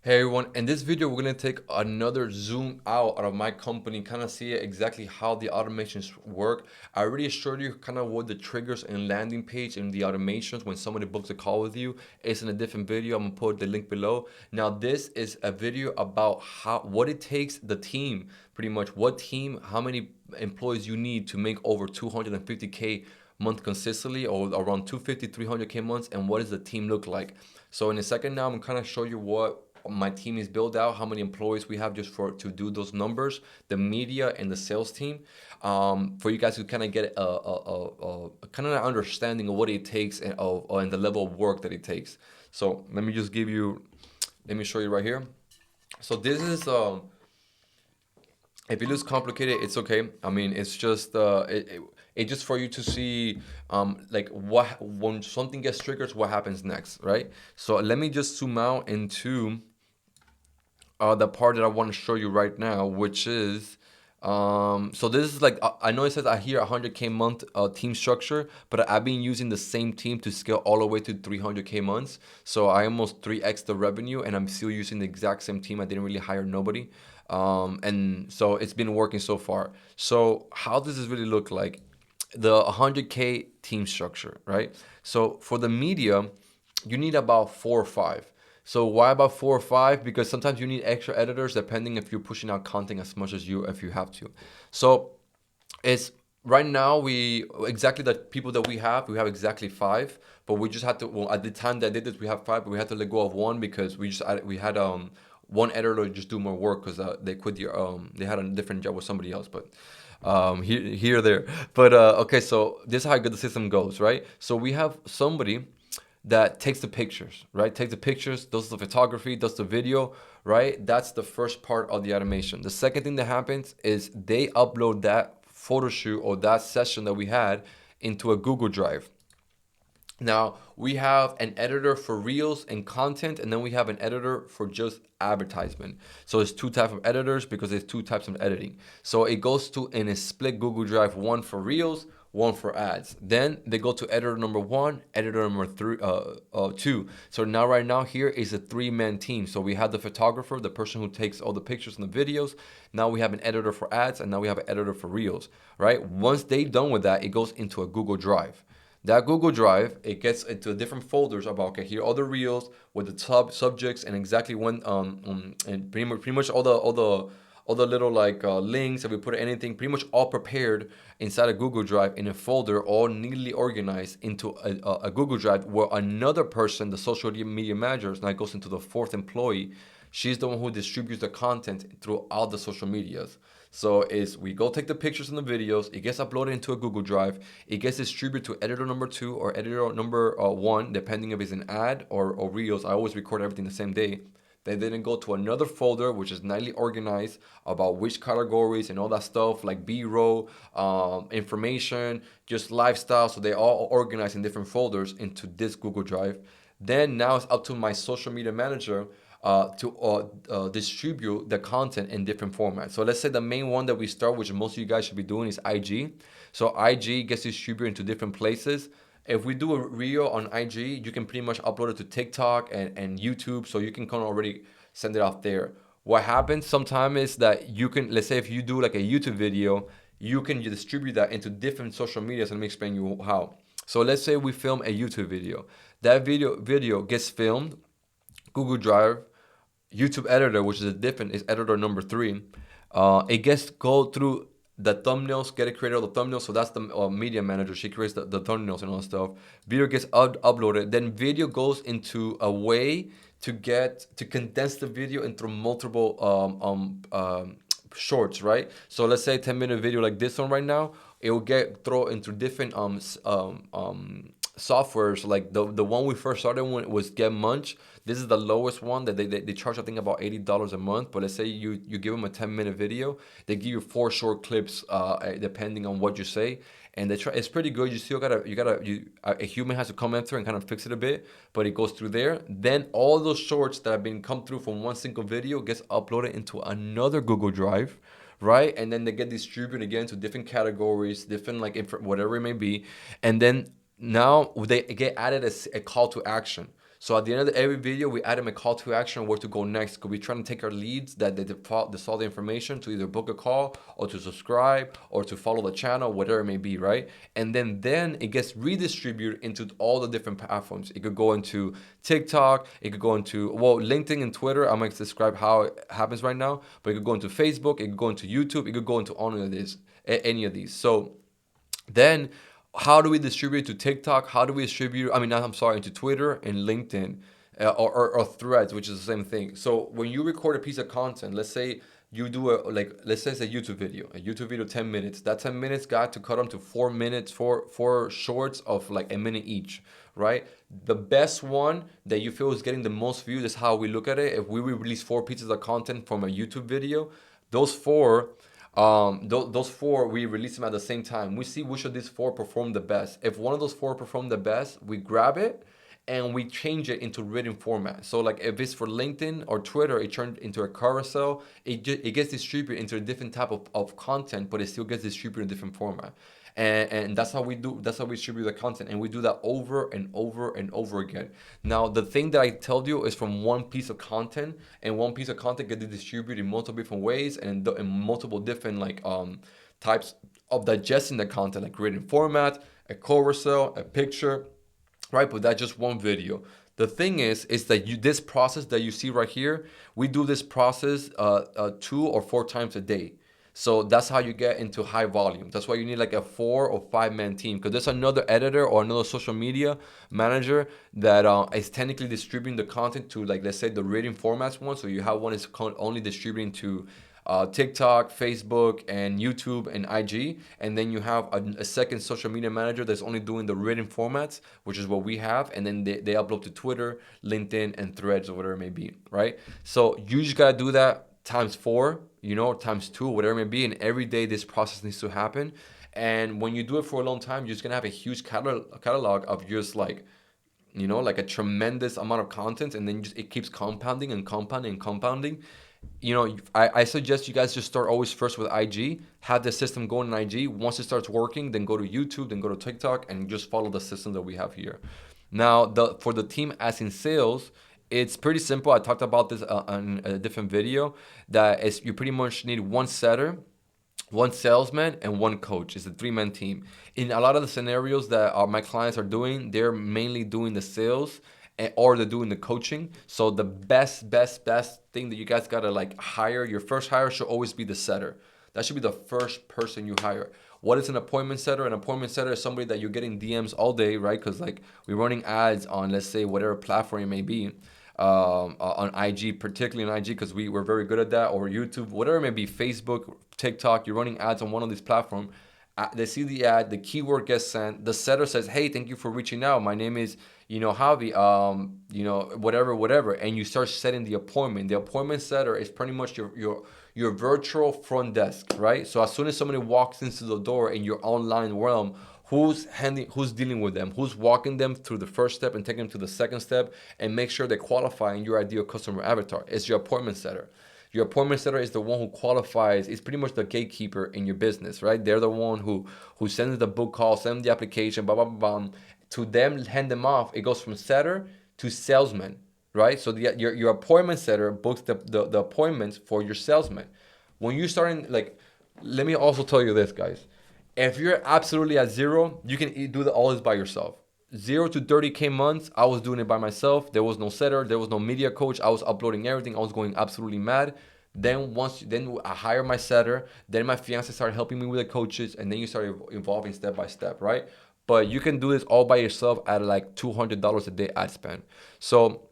Hey everyone, in this video we're going to take another zoom out of my company, kind of see exactly how the automations work. I already showed you kind of what the triggers and landing page and the automations when somebody books a call with you. It's in a different video. I'm going to put the link below. Now this is a video about what it takes, the team, pretty much what team, how many employees you need to make over 250K month consistently, or around 250 300K months, and what does the team look like. So in a second now I'm kind of show you what my team is built out, how many employees we have just for to do those numbers, the media and the sales team, for you guys to kind of get a kind of understanding of what it takes and the level of work that it takes. So let me show you right here. So this is if it looks complicated, it's okay. I mean, it's just it just for you to see like what when something gets triggered, what happens next, right? So let me just zoom out into the part that I want to show you right now, which is so this is like I know it says I hear 100K month team structure, but I've been using the same team to scale all the way to 300K months. So I almost 3x the revenue, and I'm still using the exact same team. I didn't really hire nobody, and so it's been working so far. So how does this really look like? The 100K team structure, right? So for the media, you need about 4 or 5. So why about 4 or 5? Because sometimes you need extra editors depending if you're pushing out content as much as if you have to. So it's right now we exactly the people that we have exactly 5, but we just had to, well, at the time that I did this we have 5, but we had to let go of one because we had one editor just do more work because they quit they had a different job with somebody else, but here there. But okay, so this is how good the system goes, right? So we have somebody that takes the pictures, right? Takes the pictures, does the photography, does the video, right? That's the first part of the automation. The second thing that happens is they upload that photo shoot or that session that we had into a Google Drive. Now we have an editor for reels and content, and then we have an editor for just advertisement. So it's two types of editors because there's two types of editing. So it goes to in a split Google Drive, one for reels, one for ads. Then they go to editor number 1, editor number 2. So now right now here is a 3-man team. So we have the photographer, the person who takes all the pictures and the videos. Now we have an editor for ads, and now we have an editor for reels, right? Once they're done with that, it goes into a Google Drive. That Google Drive, it gets into different folders about, okay, here are all the reels with the subjects and exactly when and pretty much all the little like links, if we put anything, pretty much all prepared inside a Google Drive in a folder, all neatly organized into a Google Drive where another person, the social media manager, now goes into the 4th employee. She's the one who distributes the content throughout the social medias. So is we go take the pictures and the videos, it gets uploaded into a Google Drive, it gets distributed to editor number 2 or editor number 1, depending if it's an ad or reels. I always record everything the same day. They then go to another folder, which is nicely organized about which categories and all that stuff, like B-roll, information, just lifestyle. So they all organized in different folders into this Google Drive. Then now it's up to my social media manager to distribute the content in different formats. So let's say the main one that we start, which most of you guys should be doing, is IG. So IG gets distributed into different places. If we do a reel on IG, you can pretty much upload it to TikTok and YouTube, so you can kind of already send it off there. What happens sometimes is that you can, let's say if you do like a YouTube video, you can distribute that into different social media. So let me explain you how. So let's say we film a YouTube video. That video gets filmed, Google Drive, YouTube editor, which is a different, is editor number 3. It gets go through the thumbnails, get it created all the thumbnails. So that's the media manager. She creates the thumbnails and all that stuff. Video gets uploaded. Then video goes into a way to condense the video into multiple shorts, right? So let's say 10-minute video like this one right now, it will get thrown into different softwares. Like the one we first started when it was Get Munch. This is the lowest one that they charge, I think, about $80 a month. But let's say you give them a 10-minute video, they give you 4 short clips depending on what you say, and they try. It's pretty good. You still a human has to come in through and kind of fix it a bit, but it goes through there. Then all those shorts that have been come through from one single video gets uploaded into another Google Drive, right? And then they get distributed again to different categories, different whatever it may be, and then now they get added as a call to action. So at the end of every video, we add them a call to action on where to go next. Because we're trying to take our leads that they saw the information to either book a call or to subscribe or to follow the channel, whatever it may be, right? And then it gets redistributed into all the different platforms. It could go into TikTok, it could go into, well, LinkedIn and Twitter. I'm going to describe how it happens right now, but it could go into Facebook, it could go into YouTube, it could go into any of these. So then how do we distribute to TikTok? How do we distribute, I'm sorry, into Twitter and LinkedIn or Threads, which is the same thing. So when you record a piece of content, let's say you do let's say it's a YouTube video, 10 minutes. That 10 minutes got to cut them to 4 minutes, four shorts of like a minute each, right? The best one that you feel is getting the most views is how we look at it. If we release 4 pieces of content from a YouTube video, those four we release them at the same time. We see which of these 4 perform the best. If one of those 4 perform the best, we grab it and we change it into written format. So like if it's for LinkedIn or Twitter, it turned into a carousel. It gets distributed into a different type of content, but it still gets distributed in a different format. And that's how we distribute the content, and we do that over and over and over again. Now the thing that I told you is from one piece of content, and one piece of content gets distributed in multiple different ways and in multiple different types of digesting the content, like written format, a carousel, a picture, right? But that's just one video. The thing is that this process that you see right here, we do this process 2 or 4 times a day. So that's how you get into high volume. That's why you need like a 4 or 5 man team, because there's another editor or another social media manager that is technically distributing the content to, like, let's say the written formats one. So you have one is only distributing to TikTok, Facebook, and YouTube and IG, and then you have a second social media manager that's only doing the written formats, which is what we have, and then they upload to Twitter, LinkedIn, and Threads, or whatever it may be, right? So you just gotta do that times 4, times 2, whatever it may be, and every day this process needs to happen. And when you do it for a long time, you're just gonna have a huge catalog of just like a tremendous amount of content, and then it keeps compounding and compounding and compounding. I suggest you guys just start always first with IG, have the system going in IG. Once it starts working, then go to YouTube, then go to TikTok, and just follow the system that we have here. Now, for the team as in sales, it's pretty simple. I talked about this on a different video. That is, you pretty much need one setter, one salesman, and one coach. It's a 3-man team. In a lot of the scenarios that my clients are doing, they're mainly doing the sales or they're doing the coaching. So the best thing that you guys gotta hire, your first hire should always be the setter. That should be the first person you hire. What is an appointment setter? An appointment setter is somebody that you're getting DMs all day, right? Because we're running ads on, let's say, whatever platform it may be, on IG, particularly on IG, because we're very good at that, or YouTube, whatever it may be, Facebook, TikTok. You're running ads on one of these platforms. They see the ad, the keyword gets sent. The setter says, "Hey, thank you for reaching out. My name is, Javi, whatever," and you start setting the appointment. The appointment setter is pretty much your virtual front desk, right? So as soon as somebody walks into the door in your online realm, who's dealing with them, who's walking them through the first step and taking them to the second step, and make sure they qualify in your ideal customer avatar. It's your appointment setter. Your appointment setter is the one who qualifies. It's pretty much the gatekeeper in your business, right? They're the one who sends the book call, sends the application, blah, blah, blah, blah. To them, hand them off. It goes from setter to salesman, right? So your appointment setter books the appointments for your salesman. When you're starting, let me also tell you this, guys. If you're absolutely at 0, you can do all this by yourself. 0 to 30K months, I was doing it by myself. There was no setter, there was no media coach. I was uploading everything. I was going absolutely mad. Then I hired my setter. Then my fiance started helping me with the coaches, and then you start evolving step by step, right? But you can do this all by yourself at $200 a day ad spend. So,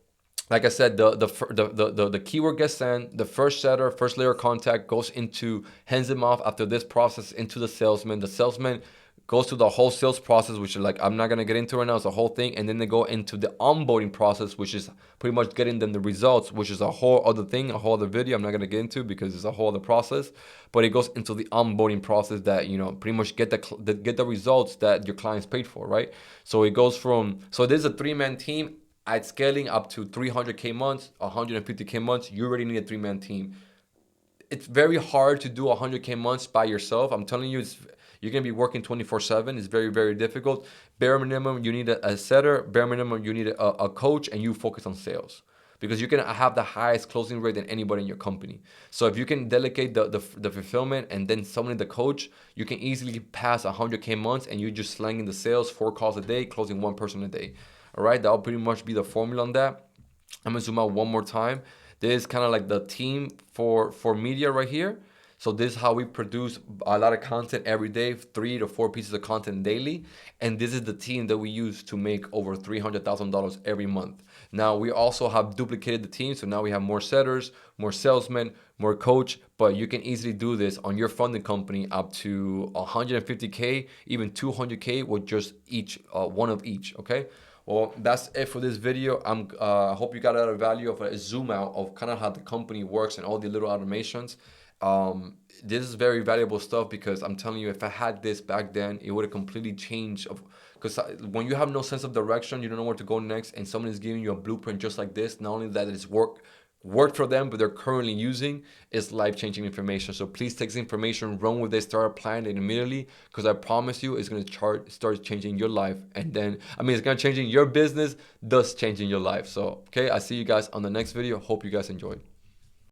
like I said, the keyword gets sent. The first setter, first layer of contact goes into, hands them off after this process into the salesman. The salesman goes through the whole sales process, which is I'm not gonna get into right now. It's a whole thing, and then they go into the onboarding process, which is pretty much getting them the results, which is a whole other thing, a whole other video. I'm not gonna get into because it's a whole other process. But it goes into the onboarding process that pretty much get the results that your clients paid for, right? So it goes from there's a 3-man team. At scaling up to 300K months, 150K months, you already need a 3-man team. It's very hard to do 100K months by yourself. I'm telling you, You're gonna be working 24/7. It's very, very difficult. Bare minimum, you need a setter. Bare minimum, you need a coach, and you focus on sales, because you can have the highest closing rate than anybody in your company. So if you can delegate the fulfillment and then someone in the coach, you can easily pass 100K months, and you're just slanging the sales, 4 calls a day, closing one person a day. All right, that'll pretty much be the formula on that. I'm gonna zoom out one more time. This is kind of like the team for media right here. So this is how we produce a lot of content every day, 3 to 4 pieces of content daily. And this is the team that we use to make over $300,000 every month. Now we also have duplicated the team. So now we have more setters, more salesmen, more coach, but you can easily do this on your funding company up to 150K, even 200K with just one of each, okay? Well, that's it for this video. I hope you got a lot of value of a zoom out of kind of how the company works and all the little automations. This is very valuable stuff, because I'm telling you, if I had this back then, it would have completely changed. Because when you have no sense of direction, you don't know where to go next, and someone is giving you a blueprint just like this, not only that it's worked for them, but they're currently using, is life-changing information. So please take this information, run with it, start applying it immediately, because I promise you it's going to start changing your life. And then, it's going to changing your business, thus changing your life. So, okay, I see you guys on the next video. Hope you guys enjoy.